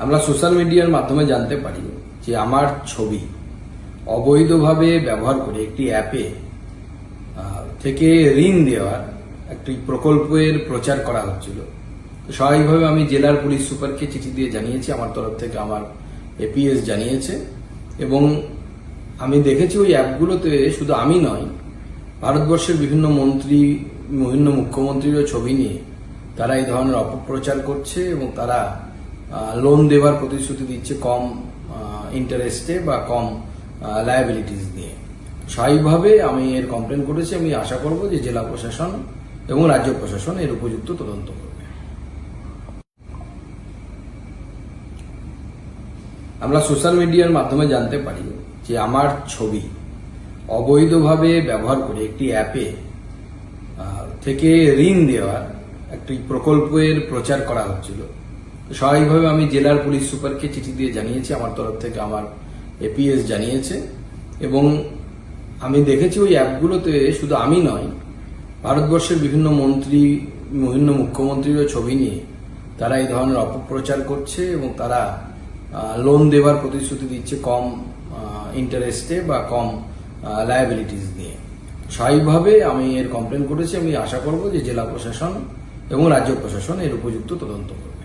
আমরা সোশ্যাল মিডিয়ার মাধ্যমে জানতে পারি যে আমার ছবি অবৈধভাবে ব্যবহার করে একটি অ্যাপে থেকে ঋণ দেওয়ার একটি প্রকল্পের প্রচার করা হচ্ছিল। স্বাভাবিকভাবে আমি জেলার পুলিশ সুপারকে চিঠি দিয়ে জানিয়েছি, আমার তরফ থেকে আমার এপিএস জানিয়েছে এবং আমি দেখেছি ওই অ্যাপগুলোতে শুধু আমি নয়, ভারতবর্ষের বিভিন্ন মন্ত্রী, বিভিন্ন মুখ্যমন্ত্রীরও ছবি নিয়ে তারা এই ধরনের অপপ্রচার করছে এবং তারা লোন দেওয়ার প্রতিশ্রুতি দিচ্ছে কম ইন্টারেস্টে বা কম লায়াবিলিটিস দিয়ে। স্বাভাবিকভাবে আমি এর কমপ্লেন করেছি। আমি আশা করব যে জেলা প্রশাসন এবং রাজ্য প্রশাসন এর উপযুক্ত তদন্ত করবে। আমরা সোশ্যাল মিডিয়ার মাধ্যমে জানতে পারি যে আমার ছবি অবৈধভাবে ব্যবহার করে একটি অ্যাপে থেকে ঋণ দেওয়ার একটি প্রকল্পের প্রচার করা হচ্ছিল। স্বাভাবিকভাবে আমি জেলার পুলিশ সুপারকে চিঠি দিয়ে জানিয়েছি, আমার তরফ থেকে আমার এপিএস জানিয়েছে এবং আমি দেখেছি ওই অ্যাপগুলোতে শুধু আমি নয়, ভারতবর্ষের বিভিন্ন মন্ত্রী, বিভিন্ন মুখ্যমন্ত্রীরও ছবি নিয়ে তারা এই ধরনের অপপ্রচার করছে এবং তারা লোন দেওয়ার প্রতিশ্রুতি দিচ্ছে কম ইন্টারেস্টে বা কম লায়াবিলিটিস দিয়ে। স্বাভাবিকভাবে আমি এর কমপ্লেন করেছি। আমি আশা করব যে জেলা প্রশাসন এবং রাজ্য প্রশাসন এর উপযুক্ত তদন্ত করবে।